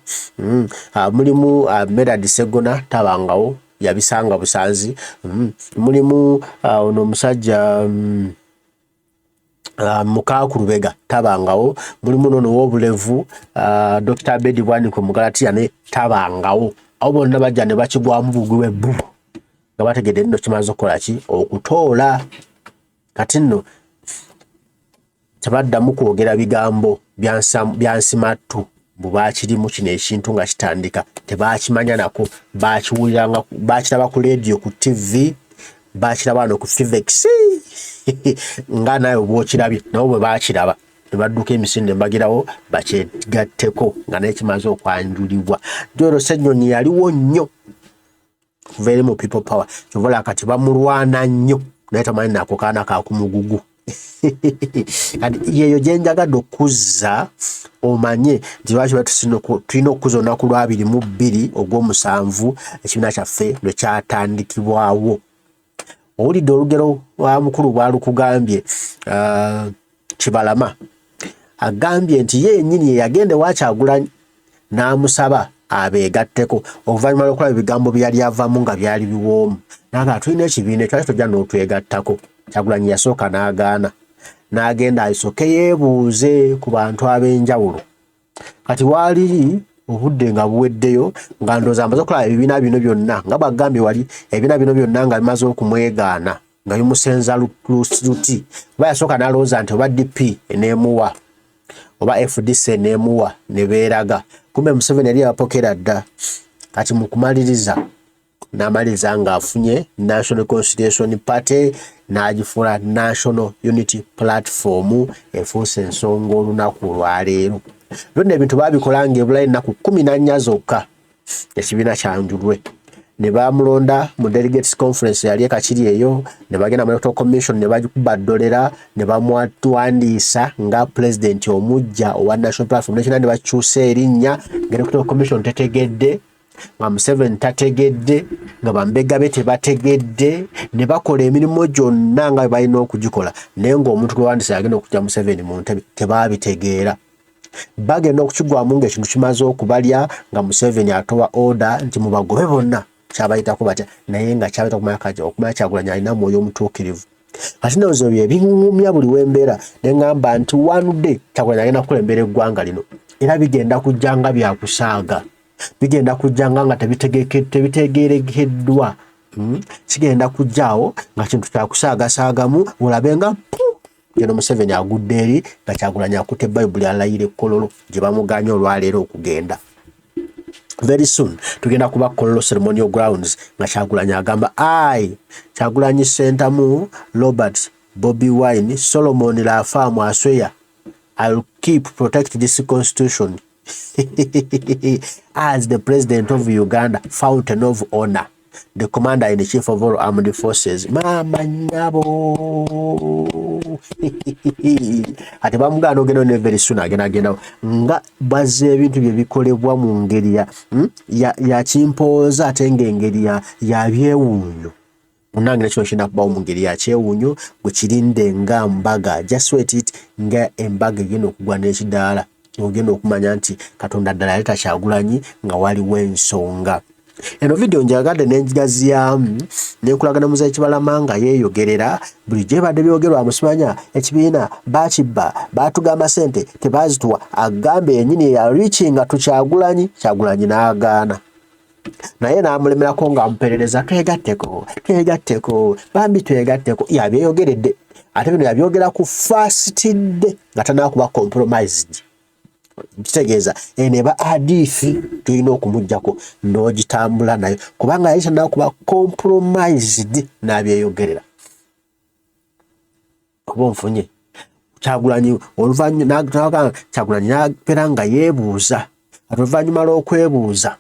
Mulimu Medad Segona tabangawo yabisanga busanzi. Mulimu ono omusajja Mukakulubega tabangawo. Mulimu nono w'obulevu Dr. Abedi Bwaniko Mugalatiya ne tabangawo. Abo bonna bajja ne bakigwamu bugwi w'ebbu nga bategedde nno kimaze okukola ki okutoola. Kati nno tebaddamu kwogera bigambo byansimattu bwe baakirimu kino ekintu nga kitandika tebaakimanya nako. Baakiwuliranga baakiraba ku leediyo ku TV baakiraba wano ku Fivex nga naye bw'okirabye nabo bwe baakiraba ne badduka emisinde mbagirawo bakyegatteko nga naye kimaze okwanjulibwa. Joro Ssennyonyi yaliwo nnyo kuva eri mu People Power kyovola kati bamulwana nnyo naye tamanyi nako kaana kakumugugu. Kati yeyo gye njagadde okuzza omanye nti lwaki tulina okuzza olunaku lwa 22 Ogw'omusanvu ekibiina kyaffe lwe kyatandikibwawo. Owulidde olugero lwa mukulu bwalukugambye Kibalama agambye nti ye yennyini ye yagenda ewa Kyagulanyi n'amusaba abeegatteko oluvannyuma lw'okulaba ebigambo bye yali avamu nga byali biwoomu. Naga tulina ekibiina ekyali tojja n'otwegattako. Kyagulanyi yasooka n'agaana n'agenda asooke yeebuuze ku bantu ab'enjawulo. Kati waaliri obudde nga buweddeyo nga ndowooza amaze okulaba ebibiina bino byonna nga bagambye wali ebibiina bino byonna nga bimaze okumwegaana nga bimusenza luti bayasooka n'alowooza nti oba DP eneemuwa oba FDC eneemuwa ne beeraga kumbe Museveni yali abapokera dda kati mu kumaliriza n'amaliriza ng'afunye National Reconciliation Party n'agifuula National Unity Platform efuuse ensonga olunaku olwaleero byonna ebintu baabikola ng'ebula ennaku 14 zokka ekibiina kyanjulwe ne bamulonda mu delegates conference yali ekakiri eyo ne bagenda mu electoral commission ne bagikuba ddolera ne bamwatuwandiisa nga president omujja owa National Platform nekina ne bakyusa erinnya nga electoral commission tetegedde nga Museveni tategedde nga bambega be tebategedde ne bakola emirimu gyonna nga balina okugikola naye ng'omuntu gwe wandisa agenda okujja Museveni mu ntebe tebabitegeera bagenda okukigwamu ng'ekintu kimaze okubalya nga Museveni atowa order nti mubagobe bonna kyabayitako batya naye nga kyabayita okumanya Kyagulanyi alina mwoyo omutuukirivu kati nowooza ebyo ebiŋŋumya buli wembeera ne ŋŋamba nti one day Kyagulanyi agenda kukulembera eggwanga lino era bigenda kujja nga byakusaaga bigenda kujja nga tebitegeerekeddwa kigenda kujjaawo nga kintu kyakusaagasaagamu olabe nga geno Museveni agudde eri nga Kyagulanyi akutte Bayibuli alayira Kololo gye bamuganye olwaleero okugenda. Very soon tugenda kuba Kololo ceremonial grounds nga Kyagulanyi agamba Kyagulanyi Center mu Robert Bobi Wine Solomon Lafamu Asweya I'll keep protect this constitution as the president of Uganda, fountain of honor, the commander in the chief of all armed forces. Mama nyabo ati bamugana ogenda ne very soon agenda nga bazze ebintu bye bikolebwa mu ngeri ya kimpooza ate ng'engeri ya byewuunyo munange kino kina kubawo mu ngeri ya kyewuunyo gwe kirinde nga mbaga just wait it nga embaga egenda okugwa n'ekidaala ogenda okumanya nti Katonda ddala yaleeta Kyagulanyi nga waliwo ensonga. Eno video njagadde n'enjigazyamu n'enkulagana muzeeyi Kibalama nga yeeyogerera buli gye badde byogerwa amusimanya ekibiina bakibba baatugamba ssente tebaazituwa agambe yennyini ya reachinga tu Kyagulanyi n'agaana naye n'amulemerako ng'amuperereza twegatteko bambi twegatteko yabyeyogeredde ate bino yabyogera ku fastidde nga tanaakuba compromised kitegeeza eneba adiifi tulina okumuggyako n'ogitambula nayo kubanga yali tanaakuba compromised n'abyeyogerera oba onfunye Kyagulanyi oluvannyuma Kyagulanyi n'abeera nga yeebuuza ate oluvannyuma lw'okwebuuza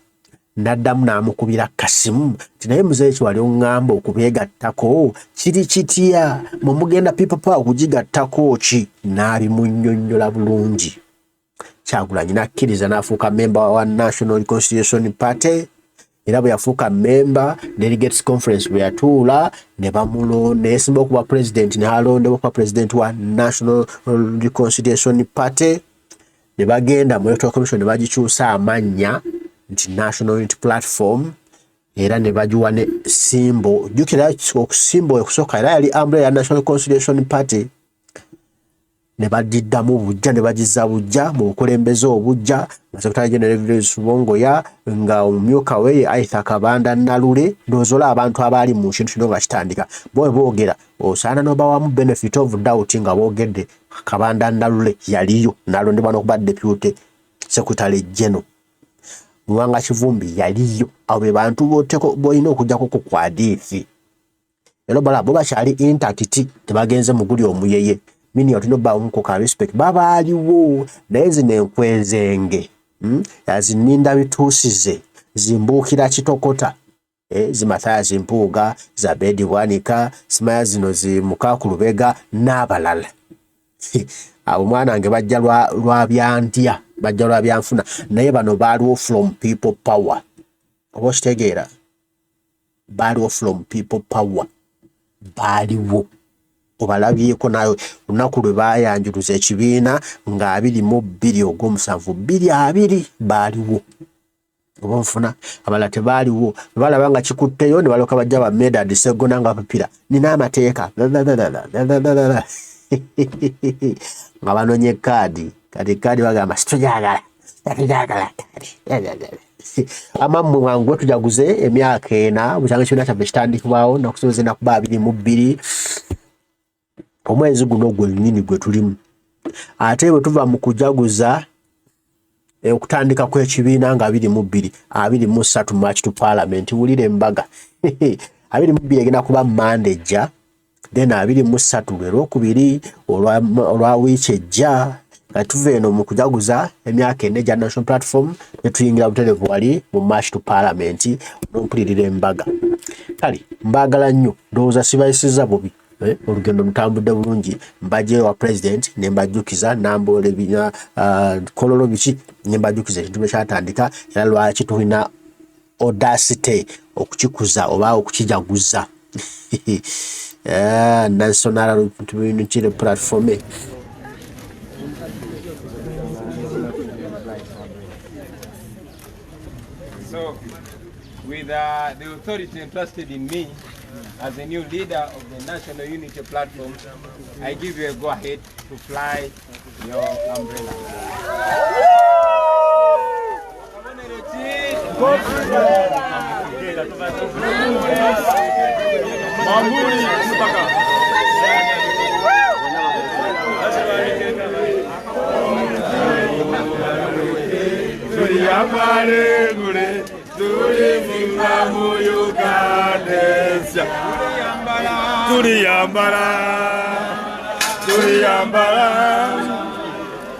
n'addamu n'amukubira kasimu nti naye muzeeyi kiwali oŋŋamba okubyegattako kiri kitya mugenda people power okugigattako ki n'abimunnyonnyola bulungi. Kyagulanyi n'akkiriza n'afuuka member wa National Reconciliation Party era bwe yafuuka member delegates conference bwe yatuula ne bamulonda yeesimba okuba president ne alondebwa okuba president wa National Reconciliation Party ne bagenda mu electoral commission ne bagikyusa amannya nti National Unity Platform era ne bagiwa ne simbo jjukira okusimbo okusooka era yali umbrella ya National Reconciliation Party ne badiddamu bujja ne bagizza bujja mu bukulembeze obujja nga Secretary General Subongoya nga omumyuka we Aitha Kabanda Nalule ndowooza abantu abaali mu kintu kino nga kitandika bwe boogera osaana n'obawamu benefit of doubt nga boogedde Kabanda Nalule yaliyo n'alondebwa n'okuba deputy Secretary General Luwanga Kivumbi yaliyo abo be bantu boolina okuggyako ku kwadiifi era bala bo bakyali intact tebagenze mu guli omuyeye mini otino ba umuko ka respect baba aliwo naye zino enkwezenge yazininda bituusize zimbukira kitokota zimataya zimpuuga za bedi wanika simaya zino zimuka ku lubega n'abalala abo mwana wange bajja lwa byantya bajja lwa byanfuna naye bano baaliwo from people power oba okitegeera baaliwo from people power baaliwo obalabyeko nayo lunaku lwe baayanjuluza ekibiina nga 22 ogw'omusanvu 20 baaliwo oba nfuna abala tebaaliwo balaba nga kikutteyo ne balyoka bajja ba Medad Segona nga papira nina amateeka nga banonye kaadi kati kaadi bagamba situjagala Amamu wangu tujaguze emyaka ena bukyanga ekibiina kyaffe kitandikibwawo nakusoboza ennaku 22 omwezi guno gwennyini gwe tulimu. Ate bwe tuva mu kujaguza okutandika kw'ekibiina nga 23 March to Parliament wulira embaga 22 egenda kuba Monday then 23 lwe Lwokubiri olwa wiiki ejja nga tuva eno mu kujaguza emyaka ena egya National Platform ne tuyingira butereevu wali mu March to Parliament n'ompulirira embaga. Kale mbaagala nnyo ndowooza sibayisiza bubi olugendo lutambudde bulungi mbajje wa president ne mbajjukiza namboole bina kololo biki ne mbajjukiza ekintu bwe kyatandika era lwaki tulina audacity okukikuza oba okukijaguza National Unity Platform. So, with the authority entrusted in me as a new leader of the National Unity Platform, I give you a go-ahead to fly your umbrella.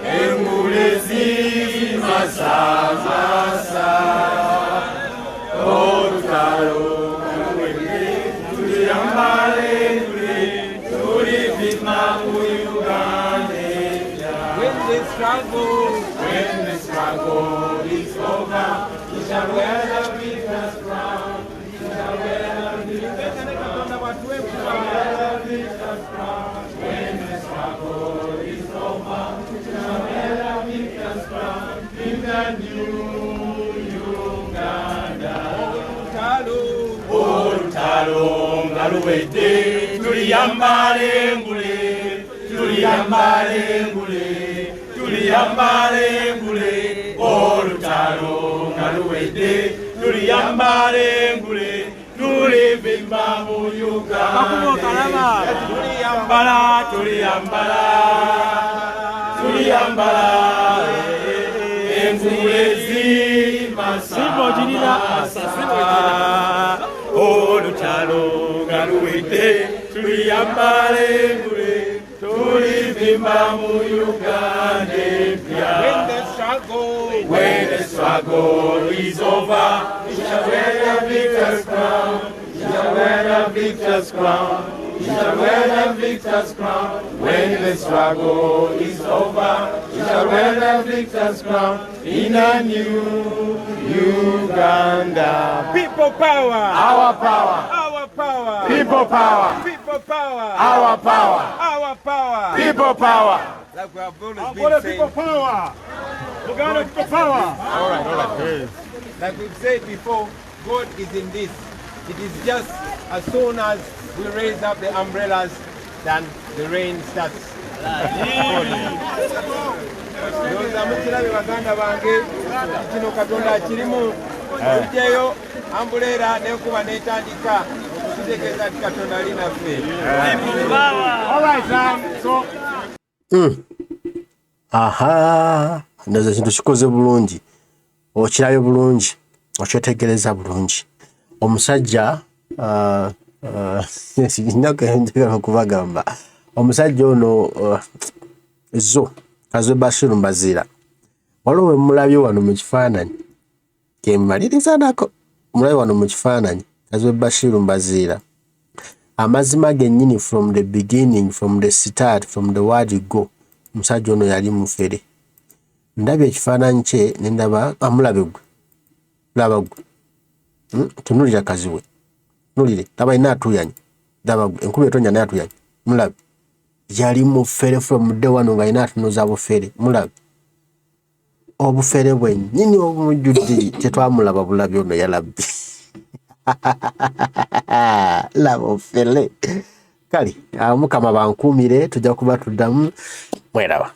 Engulezi masasa otalo tuliyambale tulivima uyugane. When the struggle is over, we shall wear the victor's crown. We shall wear the victor's crown. When the struggle is over, we shall wear the victor's crown in the new Uganda. Olutalo nga luwedde tuliyambale ngule, tuliyambale ngule, tuliyambale ngule. Olutalo nga luwedde tuliyambale ngule, tulivimba mu Uganda. Tuliyambala, tuliyambala, tuliyambala engulezi masasa. Olutalo nga luwedde tuliyambale ngule, tulivimba mu Uganda. When the struggle is over, we shall wear the victor's crown. We shall wear the victor's crown. We shall wear the victor's crown. When the struggle is over, we shall wear the victor's crown in a new Uganda. People power. Our power. Our power. People power. People power. Our power. Our power. People power. Like we have always been saying. People power. Uganda people power. All right. Like we've said before, God is in this. It is just as soon as we raise up the umbrellas, then the rain starts falling. Ndoza mukirabe baganda bange kino Katonda akirimu tujjeyo ambulera nekuba netandika okutegeeza ti Katonda ali naffe. All right, so aha ndoza kintu kikoze bulungi okirabe bulungi okyetegereza bulungi omusajja njagala okubagamba omusajja ono zo Kazwe Bashiru Mbazira waliwo we mulabye wano mu kifaananyi kemaliriza nako mulabye wano mu kifaananyi Kazwe Bashiru Mbazira amazima gennyini from the beginning, from the start, from the word go omusajja ono yali mufere ndabye ekifaananyi kye ne ndaba amulabe gwe laba gwe tunulira Kaziwe nulire laba ina atuyanye laba gwe enkulu etonya naye atuyanye mulabe yali mufere from day one nga ina atunoza bufere mulabe obufere bwennyini obumujjudde tetwamulaba bulabi ono yalabbi laba ofere kale Mukama bankuumire tujja kuba tuddamu mweraba.